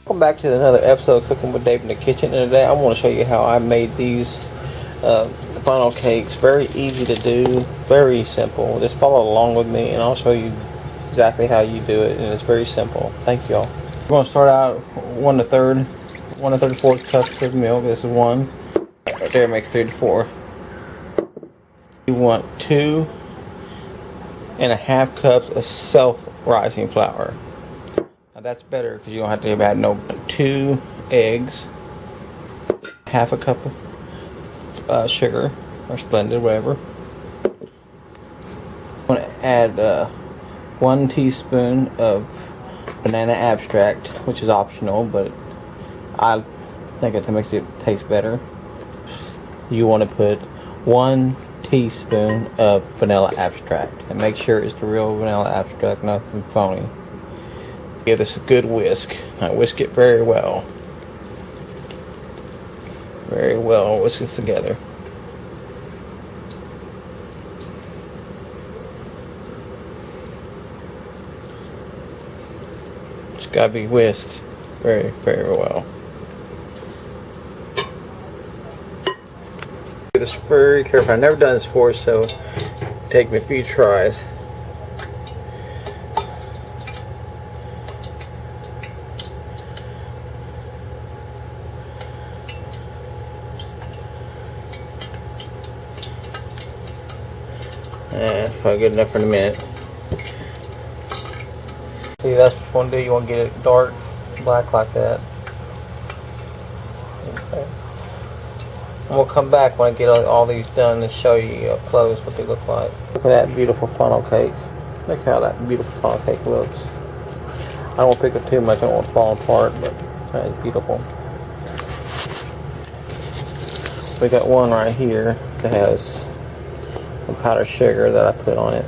Welcome back to another episode of Cooking with Dave in the Kitchen, and today I want to show you how I made these funnel cakes. Very easy to do, very simple. Just follow along with me and I'll show you exactly how you do it, and it's very simple. Thank y'all. We're going to start out 1 1/34 cups of milk. This is one. Right there makes 3 to 4. You want 2.5 cups of self-rising flour. Now that's better because you don't have to add no 2 eggs, half a cup of sugar or Splendid, whatever. I'm going to add 1 teaspoon of banana extract, which is optional, but I think it makes it taste better. You want to put 1 teaspoon of vanilla extract, and make sure it's the real vanilla extract, nothing phony. Give this a good whisk. Now whisk it very well. Very well. Whisk this together. It's got to be whisked very, very well. Do this very carefully. I've never done this before, so take me a few tries. Probably good enough for a minute. See, that's what you want to do. You want to get it dark black like that. Okay. And we'll come back when I get all these done and show you up close what they look like. Look at that beautiful funnel cake. Look how that beautiful funnel cake looks. I don't want to pick up too much. I don't want it to fall apart, but it's beautiful. We got one right here that has some powdered sugar that I put on it.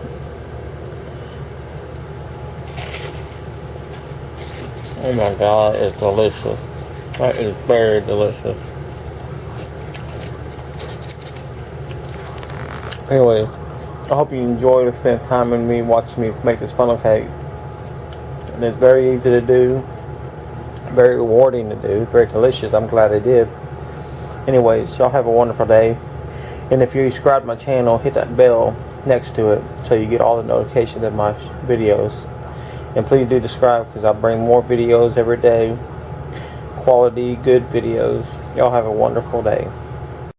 Oh my God, it's delicious. That is very delicious. Anyway, I hope you enjoy spending time with me, watching me make this funnel cake. And it's very easy to do, very rewarding to do, very delicious. I'm glad I did. Anyways, y'all have a wonderful day. And if you subscribe to my channel, hit that bell next to it so you get all the notifications of my videos. And please do subscribe because I bring more videos every day. Quality, good videos. Y'all have a wonderful day.